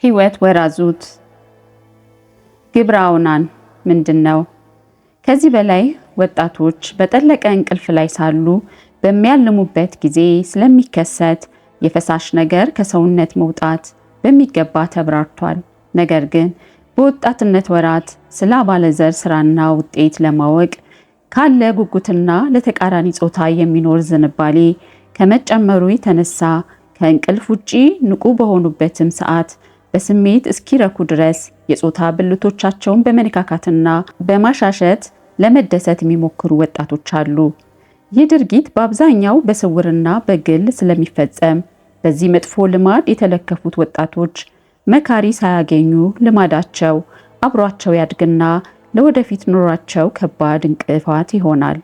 ህይወት ወራዙት ግብራውናን ምንድነው? ከዚህ በላይ ወጣቶች በጠለቀ እንቅልፍ ላይ ሳሉ በሚያልሙበት ጊዜ ስለሚከሰት የፈሳሽ ነገር ከሰውነት መውጣት በሚገባ ተብራርቷል። ነገር ግን በወጣትነት ወራት ስለ አባለዘር ስራና ውጤት ለማወቅ ካለ ጉጉትና ለተቃራኒ ጾታ የሚኖር ዝንባሌ ከመጨመሩ የተነሳ ከእንቅልፍ ውጪ ንቁ በሆኑበትም ሰዓት በስሜት እስኪረኩ ድረስ የጾታ ብልቶቻቸውን በመነካካትና በማሻሸት ለመደሰት የሚሞክሩ ወጣቶች አሉ። ይህ ድርጊት በአብዛኛው በስውርና በግል ስለሚፈጸም በዚህ መጥፎ ልማድ የተለከፉት ወጣቶች መካሪ ሳያገኙ ልማዳቸው አብሯቸው ያድግና ለወደፊት ኑሯቸው ከባድ እንቅፋት ይሆናል።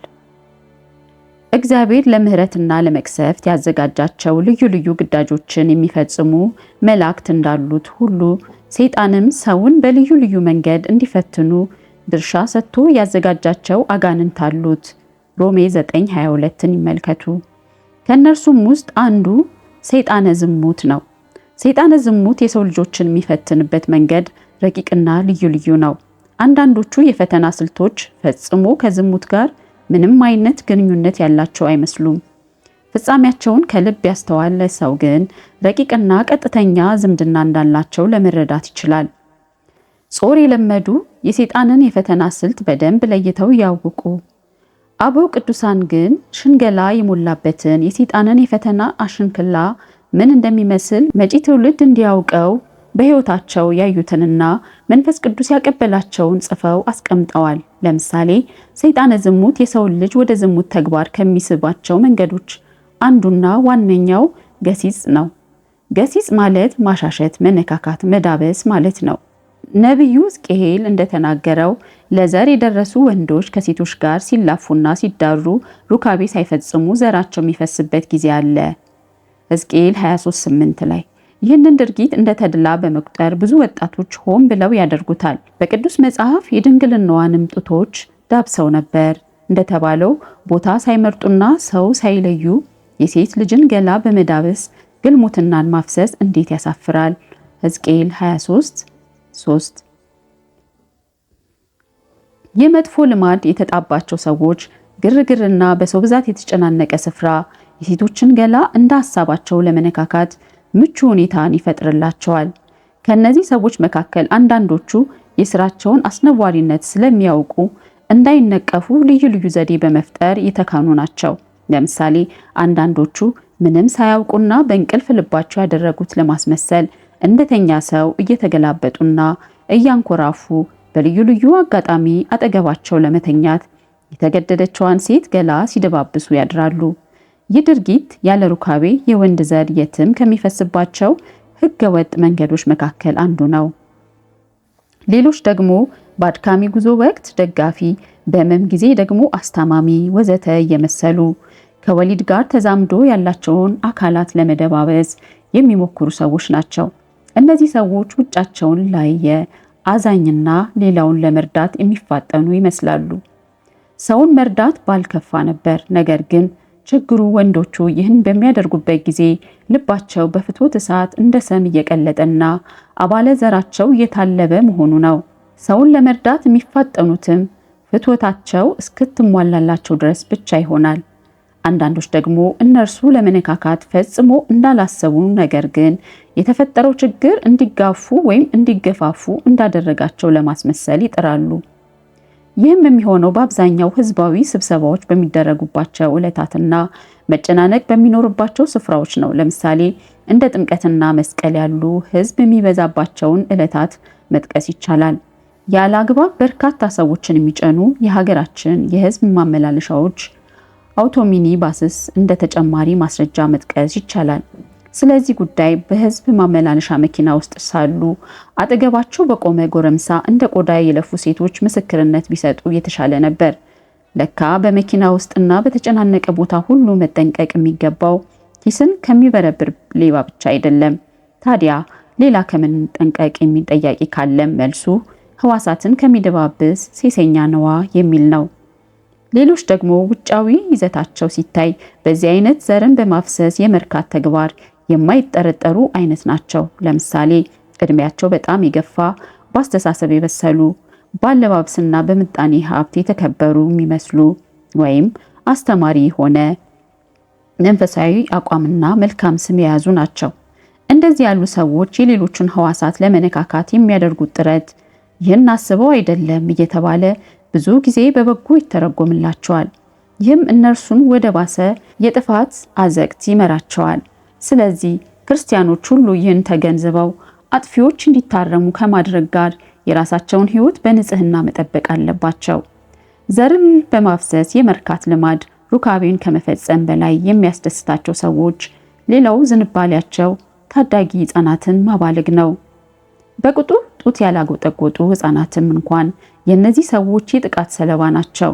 እግዚአብሔር ለምህረትና ለመቅሰፍት ያዘጋጃቸው ልዩ ልዩ ግዳጆችን የሚፈጽሙ መላእክት እንዳሉት ሁሉ ሰይጣንም ሰውን በልዩ ልዩ መንገድ እንዲፈትኑ ድርሻ ሰጥቶ ያዘጋጃቸው አጋንንት አሉት። ሮሜ 9:22ን ይመልከቱ። ከእነርሱም ውስጥ አንዱ ሰይጣነ ዝሙት ነው። ሰይጣነ ዝሙት የሰው ልጆችን የሚፈትንበት መንገድ ረቂቅና ልዩ ልዩ ነው። አንዳንዶቹ የፈተና ስልቶች ፈጽሞ ከዝሙት ጋር ምንም አይነት ግንኙነት ያላቸው አይመስሉም። ፍጻሜያቸውን ከልብ ያስተዋለ ሰው ግን ረቂቅና ቀጥተኛ ዝምድና እንዳላቸው ለመረዳት ይችላል። ጾር የለመዱ የሰይጣንን የፈተና ስልት በደንብ ለይተው ያውቁ። አበው ቅዱሳን ግን ሽንገላ የሞላበትን የሰይጣንን የፈተና አሽንክላ ምን እንደሚመስል መጪ ትውልድ እንዲያውቀው በሕይወታቸው ያዩትንና መንፈስ ቅዱስ ያቀበላቸውን ጽፈው አስቀምጠዋል። ለምሳሌ ሰይጣነ ዝሙት የሰውን ልጅ ወደ ዝሙት ተግባር ከሚስባቸው መንገዶች አንዱና ዋነኛው ገሲጽ ነው። ገሲጽ ማለት ማሻሸት፣ መነካካት፣ መዳበስ ማለት ነው። ነቢዩ ሕዝቅኤል እንደተናገረው ለዘር የደረሱ ወንዶች ከሴቶች ጋር ሲላፉና ሲዳሩ ሩካቤ ሳይፈጽሙ ዘራቸው የሚፈስበት ጊዜ አለ። ሕዝቅኤል 23:8 ላይ ይህንን ድርጊት እንደ ተድላ በመቁጠር ብዙ ወጣቶች ሆን ብለው ያደርጉታል። በቅዱስ መጽሐፍ የድንግልናዋንም ጡቶች ዳብሰው ነበር እንደተባለው ቦታ ሳይመርጡና ሰው ሳይለዩ የሴት ልጅን ገላ በመዳበስ ግልሙትናን ማፍሰስ እንዴት ያሳፍራል። ሕዝቅኤል 23:3 የመጥፎ ልማድ የተጣባቸው ሰዎች ግርግርና በሰው ብዛት የተጨናነቀ ስፍራ የሴቶችን ገላ እንደ ሀሳባቸው ለመነካካት ምቹ ሁኔታን ይፈጥርላቸዋል። ከነዚህ ሰዎች መካከል አንዳንዶቹ የስራቸውን አስነዋሪነት ስለሚያውቁ እንዳይነቀፉ ልዩ ልዩ ዘዴ በመፍጠር የተካኑ ናቸው። ለምሳሌ አንዳንዶቹ ምንም ሳያውቁና በእንቅልፍ ልባቸው ያደረጉት ለማስመሰል እንደተኛ ሰው እየተገላበጡና እያንኮራፉ በልዩ ልዩ አጋጣሚ አጠገባቸው ለመተኛት የተገደደችዋን ሴት ገላ ሲደባብሱ ያድራሉ። ይህ ድርጊት ያለ ሩካቤ የወንድ ዘር የትም ከሚፈስባቸው ህገወጥ መንገዶች መካከል አንዱ ነው። ሌሎች ደግሞ በአድካሚ ጉዞ ወቅት ደጋፊ፣ በህመም ጊዜ ደግሞ አስታማሚ ወዘተ እየመሰሉ ከወሊድ ጋር ተዛምዶ ያላቸውን አካላት ለመደባበስ የሚሞክሩ ሰዎች ናቸው። እነዚህ ሰዎች ውጫቸውን ላየ አዛኝና ሌላውን ለመርዳት የሚፋጠኑ ይመስላሉ። ሰውን መርዳት ባልከፋ ነበር። ነገር ግን ችግሩ ወንዶቹ ይህን በሚያደርጉበት ጊዜ ልባቸው በፍትወት እሳት እንደ ሰም እየቀለጠና አባለ ዘራቸው እየታለበ መሆኑ ነው። ሰውን ለመርዳት የሚፋጠኑትም ፍትወታቸው እስክትሟላላቸው ድረስ ብቻ ይሆናል። አንዳንዶች ደግሞ እነርሱ ለመነካካት ፈጽሞ እንዳላሰቡ፣ ነገር ግን የተፈጠረው ችግር እንዲጋፉ ወይም እንዲገፋፉ እንዳደረጋቸው ለማስመሰል ይጥራሉ። ይህም የሚሆነው በአብዛኛው ህዝባዊ ስብሰባዎች በሚደረጉባቸው ዕለታትና መጨናነቅ በሚኖርባቸው ስፍራዎች ነው። ለምሳሌ እንደ ጥምቀትና መስቀል ያሉ ህዝብ የሚበዛባቸውን ዕለታት መጥቀስ ይቻላል። ያለ አግባብ በርካታ ሰዎችን የሚጨኑ የሀገራችን የህዝብ ማመላለሻዎች አውቶሚኒ ባስስ እንደ ተጨማሪ ማስረጃ መጥቀስ ይቻላል። ስለዚህ ጉዳይ በህዝብ ማመላለሻ መኪና ውስጥ ሳሉ አጠገባቸው በቆመ ጎረምሳ እንደ ቆዳ የለፉ ሴቶች ምስክርነት ቢሰጡ የተሻለ ነበር። ለካ በመኪና ውስጥና በተጨናነቀ ቦታ ሁሉ መጠንቀቅ የሚገባው ኪስን ከሚበረብር ሌባ ብቻ አይደለም። ታዲያ ሌላ ከምን ጠንቀቅ የሚል ጠያቂ ካለም መልሱ ህዋሳትን ከሚደባብስ ሴሰኛ ነዋ የሚል ነው። ሌሎች ደግሞ ውጫዊ ይዘታቸው ሲታይ በዚህ አይነት ዘርን በማፍሰስ የመርካት ተግባር የማይጠረጠሩ አይነት ናቸው። ለምሳሌ እድሜያቸው በጣም የገፋ፣ በአስተሳሰብ የበሰሉ፣ በአለባበስና በምጣኔ ሀብት የተከበሩ የሚመስሉ ወይም አስተማሪ የሆነ መንፈሳዊ አቋምና መልካም ስም የያዙ ናቸው። እንደዚህ ያሉ ሰዎች የሌሎችን ሕዋሳት ለመነካካት የሚያደርጉት ጥረት ይህን አስበው አይደለም እየተባለ ብዙ ጊዜ በበጎ ይተረጎምላቸዋል። ይህም እነርሱን ወደ ባሰ የጥፋት አዘቅት ይመራቸዋል። ስለዚህ ክርስቲያኖች ሁሉ ይህን ተገንዝበው አጥፊዎች እንዲታረሙ ከማድረግ ጋር የራሳቸውን ሕይወት በንጽህና መጠበቅ አለባቸው። ዘርን በማፍሰስ የመርካት ልማድ ሩካቤን ከመፈጸም በላይ የሚያስደስታቸው ሰዎች ሌላው ዝንባሌያቸው ታዳጊ ሕፃናትን ማባለግ ነው። በቅጡ ጡት ያላጎጠጎጡ ሕፃናትም እንኳን የእነዚህ ሰዎች የጥቃት ሰለባ ናቸው።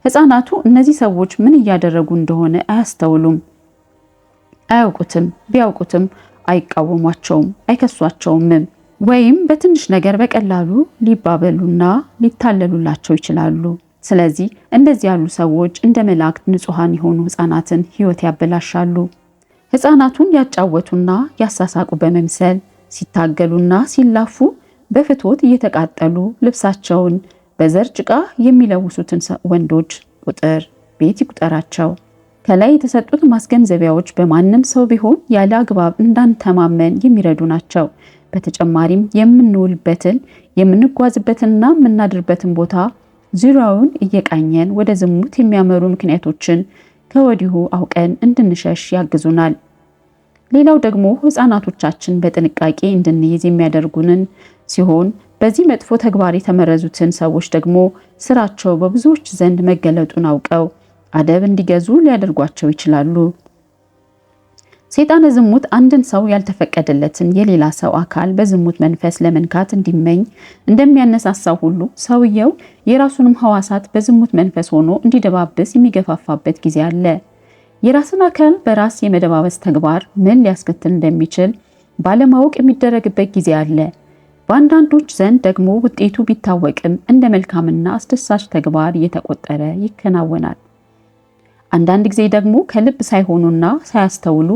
ሕፃናቱ እነዚህ ሰዎች ምን እያደረጉ እንደሆነ አያስተውሉም፣ አያውቁትም። ቢያውቁትም አይቃወሟቸውም፣ አይከሷቸውም። ወይም በትንሽ ነገር በቀላሉ ሊባበሉና ሊታለሉላቸው ይችላሉ። ስለዚህ እንደዚህ ያሉ ሰዎች እንደ መላእክት ንጹሐን የሆኑ ሕፃናትን ሕይወት ያበላሻሉ። ሕፃናቱን ያጫወቱና ያሳሳቁ በመምሰል ሲታገሉና ሲላፉ በፍትወት እየተቃጠሉ ልብሳቸውን በዘር ጭቃ የሚለውሱትን ወንዶች ቁጥር ቤት ይቁጠራቸው። ከላይ የተሰጡት ማስገንዘቢያዎች በማንም ሰው ቢሆን ያለ አግባብ እንዳንተማመን የሚረዱ ናቸው። በተጨማሪም የምንውልበትን የምንጓዝበትንና የምናድርበትን ቦታ ዙሪያውን እየቃኘን ወደ ዝሙት የሚያመሩ ምክንያቶችን ከወዲሁ አውቀን እንድንሸሽ ያግዙናል። ሌላው ደግሞ ሕፃናቶቻችን በጥንቃቄ እንድንይዝ የሚያደርጉንን ሲሆን በዚህ መጥፎ ተግባር የተመረዙትን ሰዎች ደግሞ ስራቸው በብዙዎች ዘንድ መገለጡን አውቀው አደብ እንዲገዙ ሊያደርጓቸው ይችላሉ። ሰይጣነ ዝሙት አንድን ሰው ያልተፈቀደለትን የሌላ ሰው አካል በዝሙት መንፈስ ለመንካት እንዲመኝ እንደሚያነሳሳው ሁሉ ሰውየው የራሱንም ሕዋሳት በዝሙት መንፈስ ሆኖ እንዲደባብስ የሚገፋፋበት ጊዜ አለ። የራስን አካል በራስ የመደባበስ ተግባር ምን ሊያስከትል እንደሚችል ባለማወቅ የሚደረግበት ጊዜ አለ። በአንዳንዶች ዘንድ ደግሞ ውጤቱ ቢታወቅም እንደ መልካምና አስደሳች ተግባር እየተቆጠረ ይከናወናል። አንዳንድ ጊዜ ደግሞ ከልብ ሳይሆኑና ሳያስተውሉ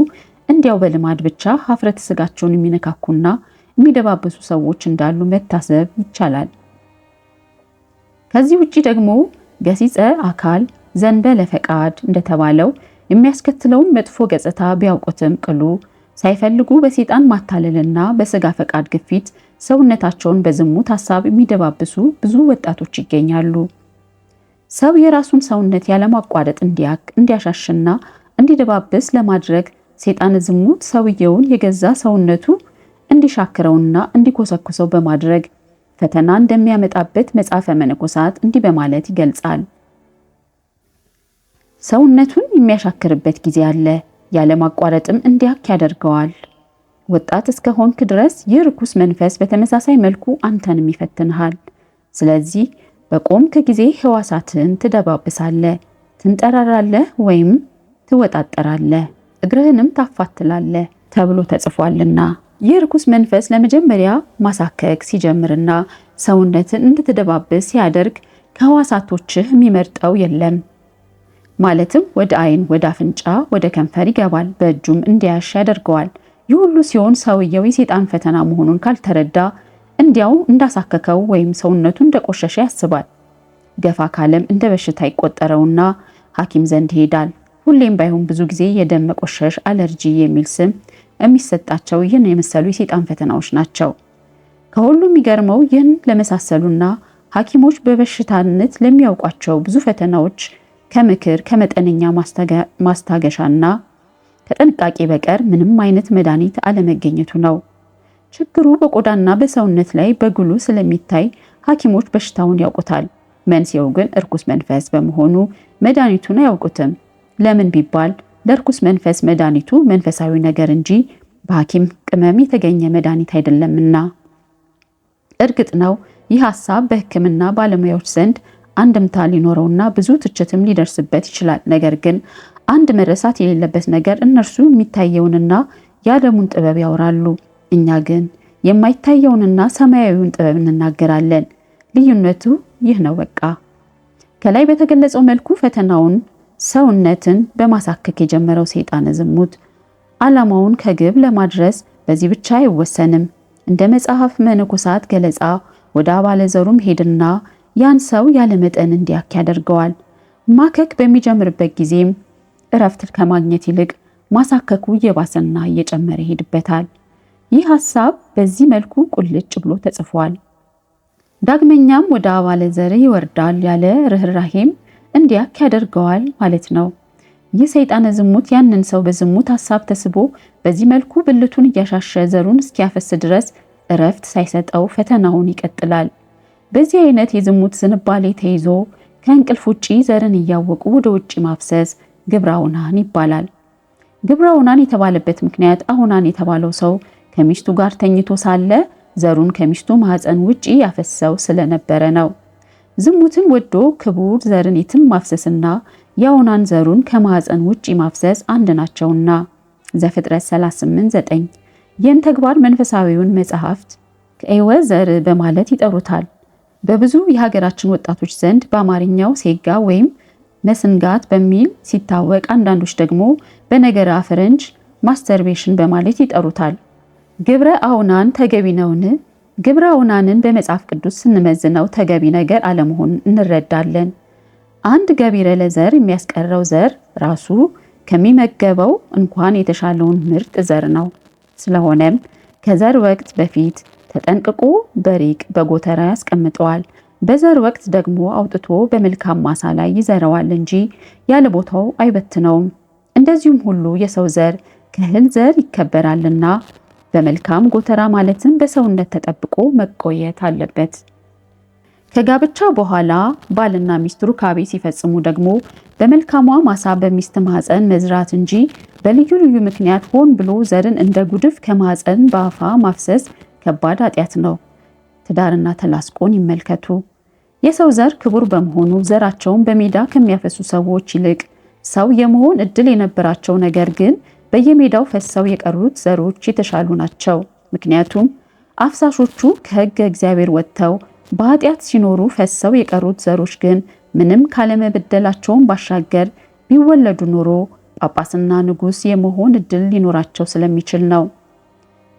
እንዲያው በልማድ ብቻ ሀፍረተ ስጋቸውን የሚነካኩና የሚደባበሱ ሰዎች እንዳሉ መታሰብ ይቻላል። ከዚህ ውጪ ደግሞ ገሲጸ አካል ዘንበለ ፈቃድ እንደተባለው የሚያስከትለውን መጥፎ ገጽታ ቢያውቁትም ቅሉ ሳይፈልጉ በሰይጣን ማታለልና በስጋ ፈቃድ ግፊት ሰውነታቸውን በዝሙት ሐሳብ የሚደባብሱ ብዙ ወጣቶች ይገኛሉ። ሰው የራሱን ሰውነት ያለማቋረጥ እንዲያሻሽና እንዲደባብስ ለማድረግ ሰይጣን ዝሙት ሰውየውን የገዛ ሰውነቱ እንዲሻክረውና እንዲኮሰኩሰው በማድረግ ፈተና እንደሚያመጣበት መጽሐፈ መነኮሳት እንዲህ በማለት ይገልጻል። ሰውነቱን የሚያሻክርበት ጊዜ አለ፣ ያለማቋረጥም እንዲያክ ያደርገዋል። ወጣት እስከሆንክ ድረስ ይህ ርኩስ መንፈስ በተመሳሳይ መልኩ አንተንም ይፈትንሃል። ስለዚህ በቆምክ ጊዜ ሕዋሳትን ትደባብሳለህ፣ ትንጠራራለህ ወይም ትወጣጠራለህ፣ እግርህንም ታፋትላለህ ተብሎ ተጽፏልና። ይህ ርኩስ መንፈስ ለመጀመሪያ ማሳከክ ሲጀምርና ሰውነትን እንድትደባብስ ሲያደርግ ከሕዋሳቶችህ የሚመርጠው የለም። ማለትም ወደ ዓይን፣ ወደ አፍንጫ፣ ወደ ከንፈር ይገባል፣ በእጁም እንዲያሽ ያደርገዋል። ይህ ሁሉ ሲሆን ሰውየው የሰይጣን ፈተና መሆኑን ካልተረዳ እንዲያው እንዳሳከከው ወይም ሰውነቱ እንደቆሸሸ ያስባል። ገፋ ካለም እንደ በሽታ ይቆጠረውና ሐኪም ዘንድ ይሄዳል። ሁሌም ባይሆን ብዙ ጊዜ የደም መቆሸሽ፣ አለርጂ የሚል ስም የሚሰጣቸው ይህን የመሰሉ የሰይጣን ፈተናዎች ናቸው። ከሁሉም የሚገርመው ይህን ለመሳሰሉና ሐኪሞች በበሽታነት ለሚያውቋቸው ብዙ ፈተናዎች ከምክር ከመጠነኛ ማስታገሻና ከጥንቃቄ በቀር ምንም አይነት መድኃኒት አለመገኘቱ ነው። ችግሩ በቆዳና በሰውነት ላይ በግሉ ስለሚታይ ሐኪሞች በሽታውን ያውቁታል። መንስኤው ግን እርኩስ መንፈስ በመሆኑ መድኃኒቱን አያውቁትም። ለምን ቢባል ለርኩስ መንፈስ መድኃኒቱ መንፈሳዊ ነገር እንጂ በሐኪም ቅመም የተገኘ መድኃኒት አይደለምና። እርግጥ ነው ይህ ሐሳብ በሕክምና ባለሙያዎች ዘንድ አንድምታ ሊኖረውና ብዙ ትችትም ሊደርስበት ይችላል። ነገር ግን አንድ መረሳት የሌለበት ነገር እነርሱ የሚታየውንና የዓለሙን ጥበብ ያወራሉ። እኛ ግን የማይታየውንና ሰማያዊውን ጥበብ እንናገራለን። ልዩነቱ ይህ ነው በቃ። ከላይ በተገለጸው መልኩ ፈተናውን ሰውነትን በማሳከክ የጀመረው ሰይጣነ ዝሙት ዓላማውን ከግብ ለማድረስ በዚህ ብቻ አይወሰንም። እንደ መጽሐፍ መነኮሳት ገለጻ ወደ አባለ ዘሩም ሄድና ያን ሰው ያለ መጠን እንዲያክ ያደርገዋል። ማከክ በሚጀምርበት ጊዜም እረፍት ከማግኘት ይልቅ ማሳከኩ እየባሰና እየጨመረ ይሄድበታል። ይህ ሐሳብ በዚህ መልኩ ቁልጭ ብሎ ተጽፏል። ዳግመኛም ወደ አባለ ዘር ይወርዳል ያለ ርህራሄም እንዲያክ ያደርገዋል ማለት ነው። ይህ ሰይጣነ ዝሙት ያንን ሰው በዝሙት ሐሳብ ተስቦ በዚህ መልኩ ብልቱን እያሻሸ ዘሩን እስኪያፈስ ድረስ እረፍት ሳይሰጠው ፈተናውን ይቀጥላል። በዚህ አይነት የዝሙት ዝንባሌ ተይዞ ከእንቅልፍ ውጪ ዘርን እያወቁ ወደ ውጪ ማፍሰስ ግብረ አውናን ይባላል። ግብረ አውናን የተባለበት ምክንያት አውናን የተባለው ሰው ከሚስቱ ጋር ተኝቶ ሳለ ዘሩን ከሚስቱ ማህፀን ውጪ ያፈሰው ስለነበረ ነው። ዝሙትን ወዶ ክቡር ዘርን የትም ማፍሰስና የአውናን ዘሩን ከማህፀን ውጪ ማፍሰስ አንድ ናቸውና ዘፍጥረት 38:9 ይህን ተግባር መንፈሳዊውን መጽሐፍት ከኤወ ዘር በማለት ይጠሩታል። በብዙ የሀገራችን ወጣቶች ዘንድ በአማርኛው ሴጋ ወይም መስንጋት በሚል ሲታወቅ፣ አንዳንዶች ደግሞ በነገረ ፈረንጅ ማስተርቤሽን በማለት ይጠሩታል። ግብረ አውናን ተገቢ ነውን? ግብረ አውናንን በመጽሐፍ ቅዱስ ስንመዝነው ተገቢ ነገር አለመሆን እንረዳለን። አንድ ገቢረ ለዘር የሚያስቀረው ዘር ራሱ ከሚመገበው እንኳን የተሻለውን ምርጥ ዘር ነው። ስለሆነም ከዘር ወቅት በፊት ተጠንቅቆ በሪቅ በጎተራ ያስቀምጠዋል። በዘር ወቅት ደግሞ አውጥቶ በመልካም ማሳ ላይ ይዘረዋል እንጂ ያለ ቦታው አይበትነውም። እንደዚሁም ሁሉ የሰው ዘር ከእህል ዘር ይከበራልና በመልካም ጎተራ ማለትም በሰውነት ተጠብቆ መቆየት አለበት። ከጋብቻ በኋላ ባልና ሚስት ሩካቤ ሲፈጽሙ ደግሞ በመልካሟ ማሳ በሚስት ማህፀን መዝራት እንጂ በልዩ ልዩ ምክንያት ሆን ብሎ ዘርን እንደ ጉድፍ ከማህፀን በአፋ ማፍሰስ ከባድ ኃጢአት ነው። ትዳርና ተላስቆን ይመልከቱ። የሰው ዘር ክቡር በመሆኑ ዘራቸውን በሜዳ ከሚያፈሱ ሰዎች ይልቅ ሰው የመሆን እድል የነበራቸው ነገር ግን በየሜዳው ፈሰው የቀሩት ዘሮች የተሻሉ ናቸው። ምክንያቱም አፍሳሾቹ ከሕገ እግዚአብሔር ወጥተው በኃጢአት ሲኖሩ ፈሰው የቀሩት ዘሮች ግን ምንም ካለመበደላቸውን ባሻገር ቢወለዱ ኖሮ ጳጳስና ንጉሥ የመሆን እድል ሊኖራቸው ስለሚችል ነው።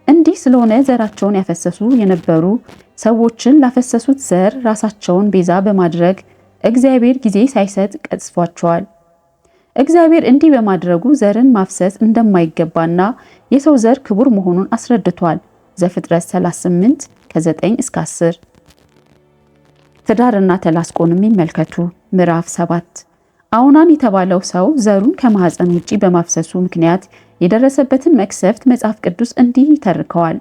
እንዲህ ስለሆነ ዘራቸውን ያፈሰሱ የነበሩ ሰዎችን ላፈሰሱት ዘር ራሳቸውን ቤዛ በማድረግ እግዚአብሔር ጊዜ ሳይሰጥ ቀጽፏቸዋል። እግዚአብሔር እንዲህ በማድረጉ ዘርን ማፍሰስ እንደማይገባና የሰው ዘር ክቡር መሆኑን አስረድቷል። ዘፍጥረት 38 ከ9 እስከ 10። ትዳርና ተላስቆንም ይመልከቱ። ምዕራፍ 7 አውናን የተባለው ሰው ዘሩን ከማህፀን ውጪ በማፍሰሱ ምክንያት የደረሰበትን መቅሰፍት መጽሐፍ ቅዱስ እንዲህ ይተርከዋል።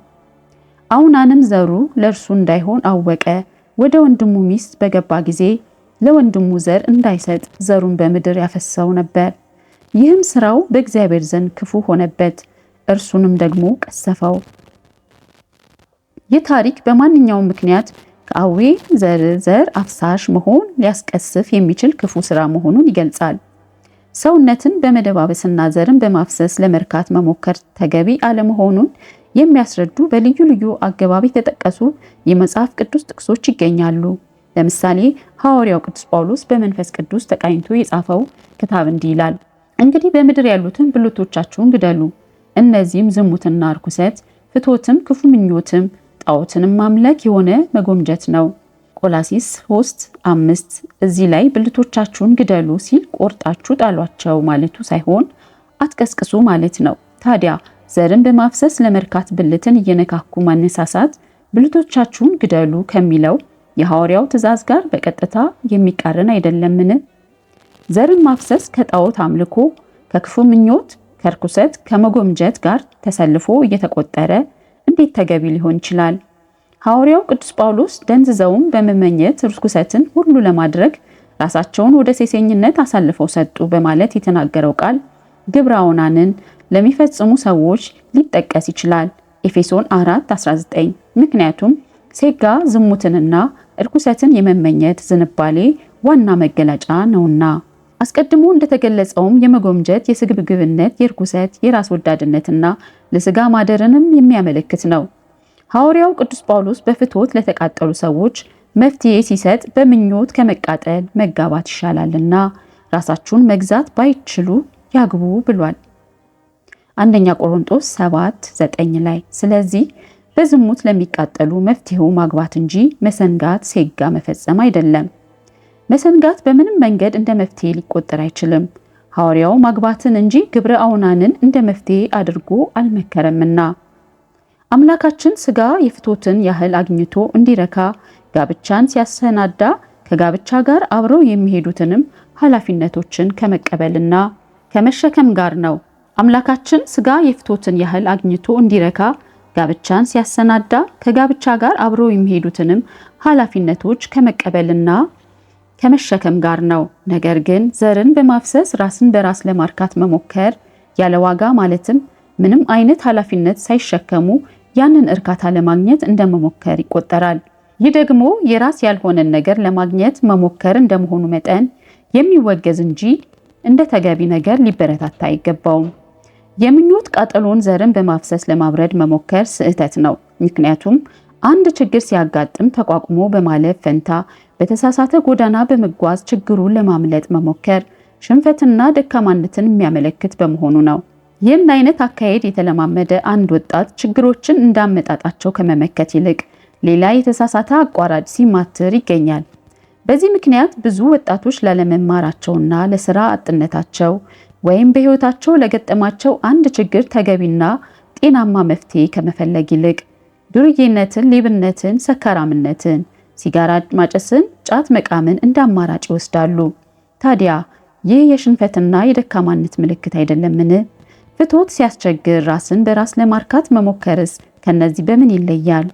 አውናንም ዘሩ ለእርሱ እንዳይሆን አወቀ። ወደ ወንድሙ ሚስት በገባ ጊዜ ለወንድሙ ዘር እንዳይሰጥ ዘሩን በምድር ያፈሰው ነበር። ይህም ስራው በእግዚአብሔር ዘንድ ክፉ ሆነበት፣ እርሱንም ደግሞ ቀሰፈው። ይህ ታሪክ በማንኛውም ምክንያት ከአዌ ዘር አፍሳሽ መሆን ሊያስቀስፍ የሚችል ክፉ ስራ መሆኑን ይገልጻል። ሰውነትን በመደባበስና ዘርን በማፍሰስ ለመርካት መሞከር ተገቢ አለመሆኑን የሚያስረዱ በልዩ ልዩ አገባብ የተጠቀሱ የመጽሐፍ ቅዱስ ጥቅሶች ይገኛሉ። ለምሳሌ ሐዋርያው ቅዱስ ጳውሎስ በመንፈስ ቅዱስ ተቃኝቶ የጻፈው ክታብ እንዲህ ይላል፣ እንግዲህ በምድር ያሉትን ብልቶቻችሁን ግደሉ። እነዚህም ዝሙትና ርኩሰት፣ ፍትወትም፣ ክፉ ምኞትም፣ ጣዖትንም ማምለክ የሆነ መጎምጀት ነው። ቆላሲስ 3:5 እዚህ ላይ ብልቶቻችሁን ግደሉ ሲል ቆርጣችሁ ጣሏቸው ማለቱ ሳይሆን አትቀስቅሱ ማለት ነው። ታዲያ ዘርን በማፍሰስ ለመርካት ብልትን እየነካኩ ማነሳሳት ብልቶቻችሁን ግደሉ ከሚለው የሐዋርያው ትእዛዝ ጋር በቀጥታ የሚቃረን አይደለምን? ዘርን ማፍሰስ ከጣዖት አምልኮ፣ ከክፉ ምኞት፣ ከርኩሰት፣ ከመጎምጀት ጋር ተሰልፎ እየተቆጠረ እንዴት ተገቢ ሊሆን ይችላል? ሐዋርያው ቅዱስ ጳውሎስ ደንዝዘውም በመመኘት ርኩሰትን ሁሉ ለማድረግ ራሳቸውን ወደ ሴሰኝነት አሳልፈው ሰጡ በማለት የተናገረው ቃል ግብረ አውናንን ለሚፈጽሙ ሰዎች ሊጠቀስ ይችላል። ኤፌሶን 4:19 ምክንያቱም ሴጋ ዝሙትንና እርኩሰትን የመመኘት ዝንባሌ ዋና መገለጫ ነውና። አስቀድሞ እንደተገለጸውም የመጎምጀት፣ የስግብግብነት፣ የርኩሰት፣ የራስ ወዳድነትና ለስጋ ማደርንም የሚያመለክት ነው። ሐዋርያው ቅዱስ ጳውሎስ በፍትወት ለተቃጠሉ ሰዎች መፍትሄ ሲሰጥ በምኞት ከመቃጠል መጋባት ይሻላልና ራሳችሁን መግዛት ባይችሉ ያግቡ ብሏል። አንደኛ ቆሮንቶስ 7:9 ላይ። ስለዚህ በዝሙት ለሚቃጠሉ መፍትሄው ማግባት እንጂ መሰንጋት ሴጋ መፈጸም አይደለም። መሰንጋት በምንም መንገድ እንደ መፍትሄ ሊቆጠር አይችልም። ሐዋርያው ማግባትን እንጂ ግብረ አውናንን እንደ መፍትሄ አድርጎ አልመከረምና። አምላካችን ሥጋ የፍቶትን ያህል አግኝቶ እንዲረካ ጋብቻን ሲያሰናዳ ከጋብቻ ጋር አብረው የሚሄዱትንም ኃላፊነቶችን ከመቀበልና ከመሸከም ጋር ነው። አምላካችን ሥጋ የፍቶትን ያህል አግኝቶ እንዲረካ ጋብቻን ሲያሰናዳ ከጋብቻ ጋር አብረው የሚሄዱትንም ኃላፊነቶች ከመቀበልና ከመሸከም ጋር ነው። ነገር ግን ዘርን በማፍሰስ ራስን በራስ ለማርካት መሞከር ያለ ዋጋ ማለትም ምንም አይነት ኃላፊነት ሳይሸከሙ ያንን እርካታ ለማግኘት እንደመሞከር ይቆጠራል። ይህ ደግሞ የራስ ያልሆነን ነገር ለማግኘት መሞከር እንደመሆኑ መጠን የሚወገዝ እንጂ እንደ ተገቢ ነገር ሊበረታታ አይገባውም። የምኞት ቃጠሎን ዘርን በማፍሰስ ለማብረድ መሞከር ስህተት ነው። ምክንያቱም አንድ ችግር ሲያጋጥም ተቋቁሞ በማለፍ ፈንታ በተሳሳተ ጎዳና በመጓዝ ችግሩን ለማምለጥ መሞከር ሽንፈትና ደካማነትን የሚያመለክት በመሆኑ ነው። ይህን አይነት አካሄድ የተለማመደ አንድ ወጣት ችግሮችን እንዳመጣጣቸው ከመመከት ይልቅ ሌላ የተሳሳተ አቋራጭ ሲማትር ይገኛል። በዚህ ምክንያት ብዙ ወጣቶች ላለመማራቸውና ለስራ አጥነታቸው ወይም በህይወታቸው ለገጠማቸው አንድ ችግር ተገቢና ጤናማ መፍትሄ ከመፈለግ ይልቅ ዱርዬነትን፣ ሌብነትን፣ ሰካራምነትን፣ ሲጋራ ማጨስን፣ ጫት መቃምን እንደ አማራጭ ይወስዳሉ። ታዲያ ይህ የሽንፈትና የደካማነት ምልክት አይደለምን? ፍትወት ሲያስቸግር ራስን በራስ ለማርካት መሞከርስ ከነዚህ በምን ይለያል?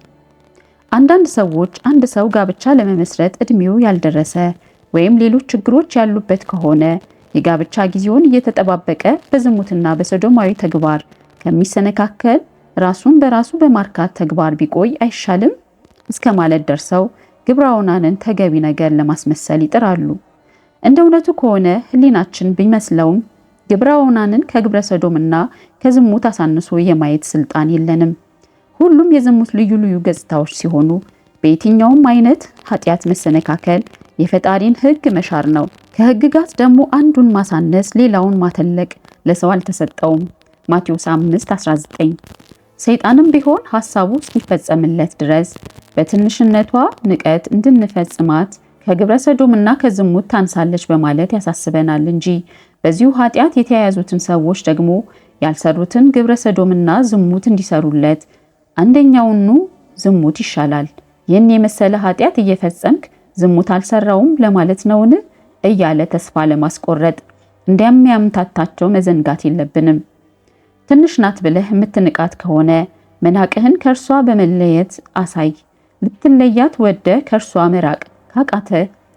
አንዳንድ ሰዎች አንድ ሰው ጋብቻ ለመመስረት እድሜው ያልደረሰ ወይም ሌሎች ችግሮች ያሉበት ከሆነ የጋብቻ ጊዜውን እየተጠባበቀ በዝሙትና በሶዶማዊ ተግባር ከሚሰነካከል ራሱን በራሱ በማርካት ተግባር ቢቆይ አይሻልም እስከ ማለት ደርሰው ግብረ አውናንን ተገቢ ነገር ለማስመሰል ይጥራሉ። እንደ እውነቱ ከሆነ ሕሊናችን ቢመስለውም ግብረ አውናንን ከግብረ ሰዶምና ከዝሙት አሳንሶ የማየት ስልጣን የለንም። ሁሉም የዝሙት ልዩ ልዩ ገጽታዎች ሲሆኑ በየትኛውም አይነት ኃጢአት መሰነካከል የፈጣሪን ሕግ መሻር ነው። ከሕግጋት ደግሞ አንዱን ማሳነስ ሌላውን ማተለቅ ለሰው አልተሰጠውም። ማቴዎስ 5:19። ሰይጣንም ቢሆን ሐሳቡ እስኪፈጸምለት ድረስ በትንሽነቷ ንቀት እንድንፈጽማት ከግብረ ሰዶምና ከዝሙት ታንሳለች በማለት ያሳስበናል እንጂ በዚሁ ኃጢአት የተያያዙትን ሰዎች ደግሞ ያልሰሩትን ግብረ ሰዶምና ዝሙት እንዲሰሩለት አንደኛውኑ ዝሙት ይሻላል፣ ይህን የመሰለ ኃጢአት እየፈጸምክ ዝሙት አልሰራውም ለማለት ነውን እያለ ተስፋ ለማስቆረጥ እንደሚያምታታቸው መዘንጋት የለብንም። ትንሽ ናት ብለህ የምትንቃት ከሆነ መናቅህን ከእርሷ በመለየት አሳይ። ልትለያት ወደ ከእርሷ መራቅ ካቃተ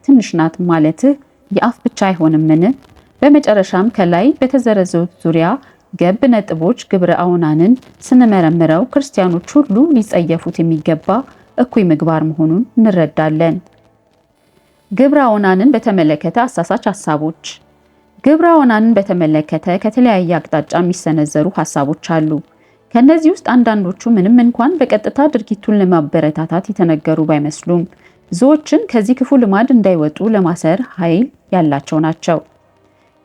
ትንሽ ናት ማለትህ የአፍ ብቻ አይሆንምን? በመጨረሻም ከላይ በተዘረዘሩት ዙሪያ ገብ ነጥቦች ግብረ አውናንን ስንመረምረው ክርስቲያኖች ሁሉ ሊጸየፉት የሚገባ እኩይ ምግባር መሆኑን እንረዳለን። ግብረ አውናንን በተመለከተ አሳሳች ሐሳቦች። ግብረ አውናንን በተመለከተ ከተለያየ አቅጣጫ የሚሰነዘሩ ሐሳቦች አሉ። ከነዚህ ውስጥ አንዳንዶቹ ምንም እንኳን በቀጥታ ድርጊቱን ለማበረታታት የተነገሩ ባይመስሉም ብዙዎችን ከዚህ ክፉ ልማድ እንዳይወጡ ለማሰር ኃይል ያላቸው ናቸው።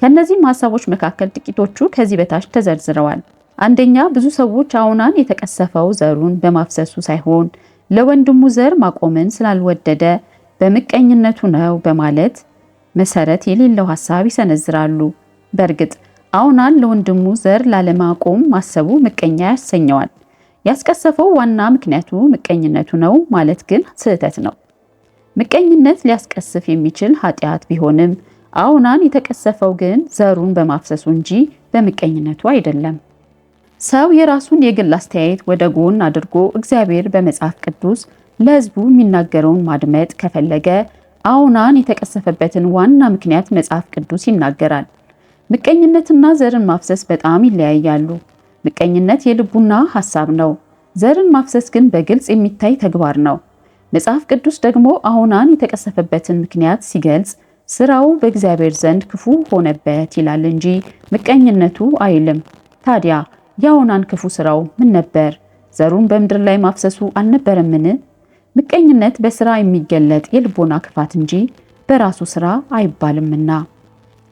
ከነዚህም ሐሳቦች መካከል ጥቂቶቹ ከዚህ በታች ተዘርዝረዋል። አንደኛ፣ ብዙ ሰዎች አውናን የተቀሰፈው ዘሩን በማፍሰሱ ሳይሆን ለወንድሙ ዘር ማቆምን ስላልወደደ በምቀኝነቱ ነው በማለት መሰረት የሌለው ሐሳብ ይሰነዝራሉ። በእርግጥ አውናን ለወንድሙ ዘር ላለማቆም ማሰቡ ምቀኛ ያሰኘዋል። ያስቀሰፈው ዋና ምክንያቱ ምቀኝነቱ ነው ማለት ግን ስህተት ነው። ምቀኝነት ሊያስቀስፍ የሚችል ኃጢአት ቢሆንም አውናን የተቀሰፈው ግን ዘሩን በማፍሰሱ እንጂ በምቀኝነቱ አይደለም። ሰው የራሱን የግል አስተያየት ወደ ጎን አድርጎ እግዚአብሔር በመጽሐፍ ቅዱስ ለሕዝቡ የሚናገረውን ማድመጥ ከፈለገ አውናን የተቀሰፈበትን ዋና ምክንያት መጽሐፍ ቅዱስ ይናገራል። ምቀኝነትና ዘርን ማፍሰስ በጣም ይለያያሉ። ምቀኝነት የልቡና ሐሳብ ነው። ዘርን ማፍሰስ ግን በግልጽ የሚታይ ተግባር ነው። መጽሐፍ ቅዱስ ደግሞ አውናን የተቀሰፈበትን ምክንያት ሲገልጽ ስራው በእግዚአብሔር ዘንድ ክፉ ሆነበት ይላል እንጂ ምቀኝነቱ አይልም። ታዲያ የአውናን ክፉ ስራው ምን ነበር? ዘሩን በምድር ላይ ማፍሰሱ አልነበረምን? ምቀኝነት በስራ የሚገለጥ የልቦና ክፋት እንጂ በራሱ ስራ አይባልምና።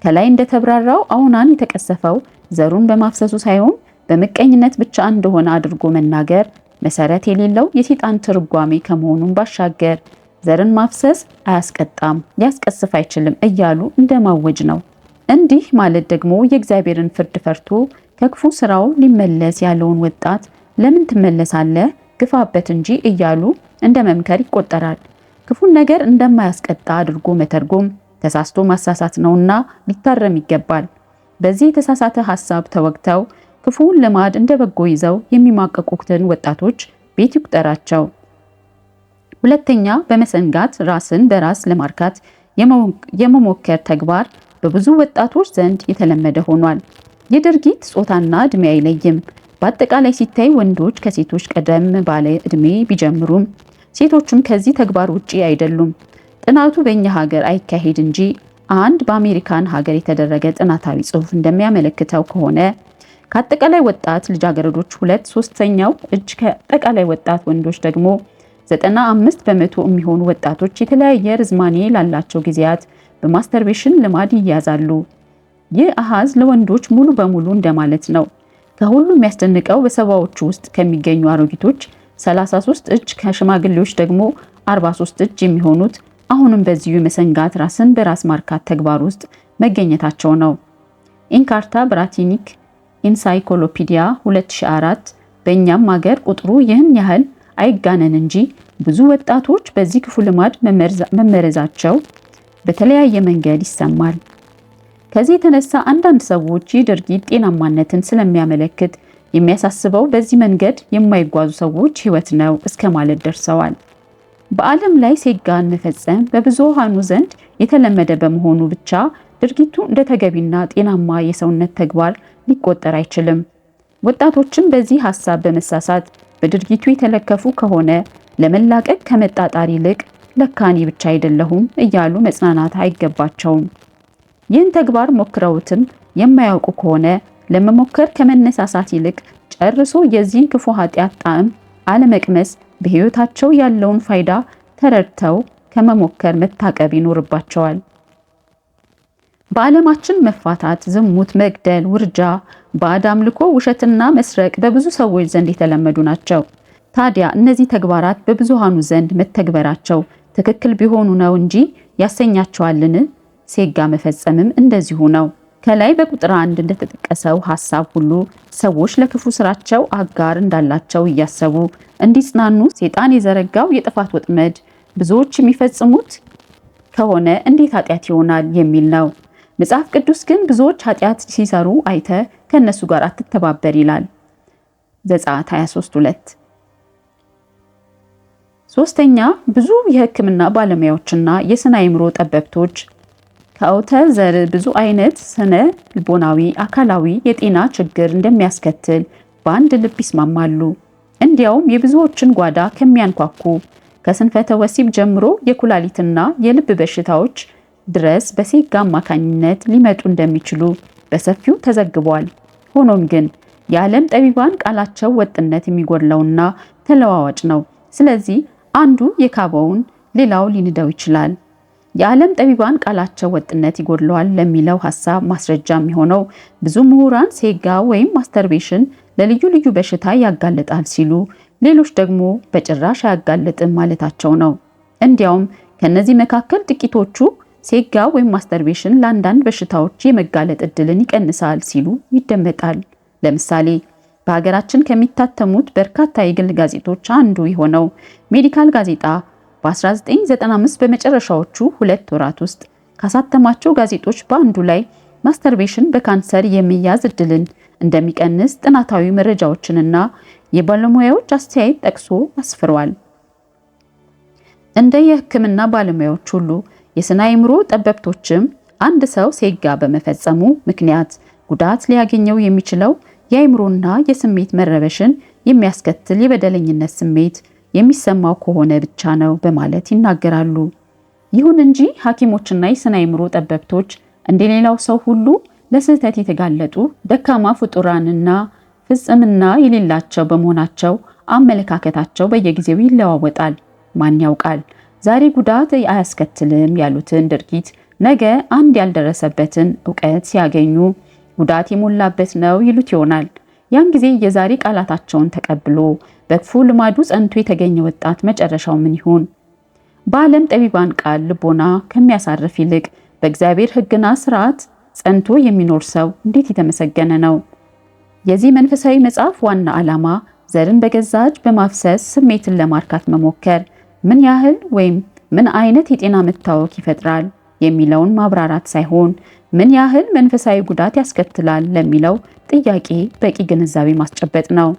ከላይ እንደተብራራው አውናን የተቀሰፈው ዘሩን በማፍሰሱ ሳይሆን በምቀኝነት ብቻ እንደሆነ አድርጎ መናገር መሰረት የሌለው የሰይጣን ትርጓሜ ከመሆኑን ባሻገር ዘርን ማፍሰስ አያስቀጣም፣ ሊያስቀስፍ አይችልም እያሉ እንደማወጅ ነው። እንዲህ ማለት ደግሞ የእግዚአብሔርን ፍርድ ፈርቶ ከክፉ ስራው ሊመለስ ያለውን ወጣት ለምን ትመለሳለህ ግፋበት እንጂ እያሉ እንደ መምከር ይቆጠራል። ክፉን ነገር እንደማያስቀጣ አድርጎ መተርጎም ተሳስቶ ማሳሳት ነውና ሊታረም ይገባል። በዚህ የተሳሳተ ሐሳብ ተወግተው ክፉውን ልማድ እንደ በጎ ይዘው የሚማቀቁትን ወጣቶች ቤት ይቁጠራቸው። ሁለተኛ፣ በመሰንጋት ራስን በራስ ለማርካት የመሞከር ተግባር በብዙ ወጣቶች ዘንድ የተለመደ ሆኗል። ይህ ድርጊት ጾታና እድሜ አይለይም። በአጠቃላይ ሲታይ ወንዶች ከሴቶች ቀደም ባለ እድሜ ቢጀምሩም ሴቶቹም ከዚህ ተግባር ውጪ አይደሉም። ጥናቱ በእኛ ሀገር አይካሄድ እንጂ አንድ በአሜሪካን ሀገር የተደረገ ጥናታዊ ጽሑፍ እንደሚያመለክተው ከሆነ ከአጠቃላይ ወጣት ልጃገረዶች 2/3 እጅ ከአጠቃላይ ወጣት ወንዶች ደግሞ 95% የሚሆኑ ወጣቶች የተለያየ ርዝማኔ ላላቸው ጊዜያት በማስተርቤሽን ልማድ ይያዛሉ። ይህ አሃዝ ለወንዶች ሙሉ በሙሉ እንደማለት ነው። ከሁሉ የሚያስደንቀው በሰባዎቹ ውስጥ ከሚገኙ አሮጊቶች 33 እጅ ከሽማግሌዎች ደግሞ 43 እጅ የሚሆኑት አሁንም በዚሁ የመሰንጋት ራስን በራስ ማርካት ተግባር ውስጥ መገኘታቸው ነው። ኢንካርታ ብራቲኒክ ኢንሳይክሎፒዲያ 2004 በእኛም ሀገር ቁጥሩ ይህን ያህል አይጋነን እንጂ ብዙ ወጣቶች በዚህ ክፉ ልማድ መመረዛቸው በተለያየ መንገድ ይሰማል። ከዚህ የተነሳ አንዳንድ ሰዎች ይህ ድርጊት ጤናማነትን ስለሚያመለክት የሚያሳስበው በዚህ መንገድ የማይጓዙ ሰዎች ሕይወት ነው እስከ ማለት ደርሰዋል። በዓለም ላይ ሴጋን መፈጸም በብዙሃኑ ዘንድ የተለመደ በመሆኑ ብቻ ድርጊቱ እንደ ተገቢና ጤናማ የሰውነት ተግባር ሊቆጠር አይችልም። ወጣቶችም በዚህ ሐሳብ በመሳሳት በድርጊቱ የተለከፉ ከሆነ ለመላቀቅ ከመጣጣር ይልቅ ለካኔ ብቻ አይደለሁም እያሉ መጽናናት አይገባቸውም። ይህን ተግባር ሞክረውትም የማያውቁ ከሆነ ለመሞከር ከመነሳሳት ይልቅ ጨርሶ የዚህን ክፉ ኃጢአት ጣዕም አለመቅመስ በሕይወታቸው ያለውን ፋይዳ ተረድተው ከመሞከር መታቀብ ይኖርባቸዋል። በዓለማችን መፋታት፣ ዝሙት፣ መግደል፣ ውርጃ፣ ባዕድ አምልኮ፣ ውሸትና መስረቅ በብዙ ሰዎች ዘንድ የተለመዱ ናቸው። ታዲያ እነዚህ ተግባራት በብዙሃኑ ዘንድ መተግበራቸው ትክክል ቢሆኑ ነው እንጂ ያሰኛቸዋልን? ሴጋ መፈጸምም እንደዚሁ ነው። ከላይ በቁጥር 1 እንደተጠቀሰው ሐሳብ ሁሉ ሰዎች ለክፉ ስራቸው አጋር እንዳላቸው እያሰቡ እንዲጽናኑ ሰይጣን የዘረጋው የጥፋት ወጥመድ ብዙዎች የሚፈጽሙት ከሆነ እንዴት ኃጢአት ይሆናል የሚል ነው። መጽሐፍ ቅዱስ ግን ብዙዎች ኃጢአት ሲሰሩ አይተ ከነሱ ጋር አትተባበር ይላል። ዘጸአት 23:2። ሶስተኛ፣ ብዙ የሕክምና ባለሙያዎችና የስነ አእምሮ ጠበብቶች ከአውተ ዘር ብዙ አይነት ስነ ልቦናዊ፣ አካላዊ የጤና ችግር እንደሚያስከትል በአንድ ልብ ይስማማሉ። እንዲያውም የብዙዎችን ጓዳ ከሚያንኳኩ ከስንፈተ ወሲብ ጀምሮ የኩላሊትና የልብ በሽታዎች ድረስ በሴጋ አማካኝነት ሊመጡ እንደሚችሉ በሰፊው ተዘግቧል። ሆኖም ግን የዓለም ጠቢባን ቃላቸው ወጥነት የሚጎድለውና ተለዋዋጭ ነው። ስለዚህ አንዱ የካበውን ሌላው ሊንደው ይችላል። የዓለም ጠቢባን ቃላቸው ወጥነት ይጎድለዋል ለሚለው ሐሳብ ማስረጃ የሚሆነው ብዙ ምሁራን ሴጋ ወይም ማስተርቤሽን ለልዩ ልዩ በሽታ ያጋልጣል ሲሉ፣ ሌሎች ደግሞ በጭራሽ አያጋልጥም ማለታቸው ነው። እንዲያውም ከነዚህ መካከል ጥቂቶቹ ሴጋ ወይም ማስተርቤሽን ለአንዳንድ በሽታዎች የመጋለጥ እድልን ይቀንሳል ሲሉ ይደመጣል። ለምሳሌ በሀገራችን ከሚታተሙት በርካታ የግል ጋዜጦች አንዱ የሆነው ሜዲካል ጋዜጣ በ1995 በመጨረሻዎቹ 2 ወራት ውስጥ ካሳተማቸው ጋዜጦች በአንዱ ላይ ማስተርቤሽን በካንሰር የመያዝ እድልን እንደሚቀንስ ጥናታዊ መረጃዎችንና የባለሙያዎች አስተያየት ጠቅሶ አስፍሯል። እንደ የሕክምና ባለሙያዎች ሁሉ የስነ አእምሮ ጠበብቶችም አንድ ሰው ሴጋ በመፈጸሙ ምክንያት ጉዳት ሊያገኘው የሚችለው የአእምሮና የስሜት መረበሽን የሚያስከትል የበደለኝነት ስሜት የሚሰማው ከሆነ ብቻ ነው በማለት ይናገራሉ። ይሁን እንጂ ሐኪሞችና የስነ አእምሮ ጠበብቶች እንደሌላው ሰው ሁሉ ለስህተት የተጋለጡ ደካማ ፍጡራንና ፍጽምና የሌላቸው በመሆናቸው አመለካከታቸው በየጊዜው ይለዋወጣል። ማን ያውቃል ዛሬ ጉዳት አያስከትልም ያሉትን ድርጊት ነገ አንድ ያልደረሰበትን ዕውቀት ሲያገኙ ጉዳት የሞላበት ነው ይሉት ይሆናል። ያን ጊዜ የዛሬ ቃላታቸውን ተቀብሎ በክፉ ልማዱ ጸንቶ የተገኘ ወጣት መጨረሻው ምን ይሆን? በዓለም ጠቢባን ቃል ልቦና ከሚያሳርፍ ይልቅ በእግዚአብሔር ሕግና ስርዓት ጸንቶ የሚኖር ሰው እንዴት የተመሰገነ ነው። የዚህ መንፈሳዊ መጽሐፍ ዋና ዓላማ ዘርን በገዛ እጅ በማፍሰስ ስሜትን ለማርካት መሞከር ምን ያህል ወይም ምን አይነት የጤና መታወክ ይፈጥራል የሚለውን ማብራራት ሳይሆን ምን ያህል መንፈሳዊ ጉዳት ያስከትላል ለሚለው ጥያቄ በቂ ግንዛቤ ማስጨበጥ ነው።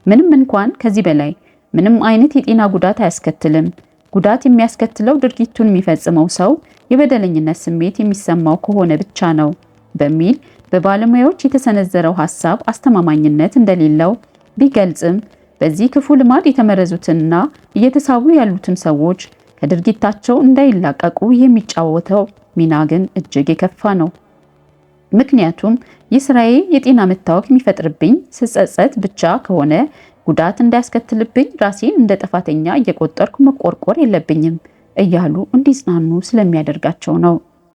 ምንም እንኳን ከዚህ በላይ ምንም አይነት የጤና ጉዳት አያስከትልም፣ ጉዳት የሚያስከትለው ድርጊቱን የሚፈጽመው ሰው የበደለኝነት ስሜት የሚሰማው ከሆነ ብቻ ነው በሚል በባለሙያዎች የተሰነዘረው ሐሳብ አስተማማኝነት እንደሌለው ቢገልጽም በዚህ ክፉ ልማድ የተመረዙትንና እየተሳቡ ያሉትን ሰዎች ከድርጊታቸው እንዳይላቀቁ የሚጫወተው ሚና ግን እጅግ የከፋ ነው። ምክንያቱም ይህ ስራዬ የጤና መታወክ የሚፈጥርብኝ ስጸጸት ብቻ ከሆነ ጉዳት እንዳያስከትልብኝ ራሴን እንደ ጥፋተኛ እየቆጠርኩ መቆርቆር የለብኝም እያሉ እንዲጽናኑ ስለሚያደርጋቸው ነው።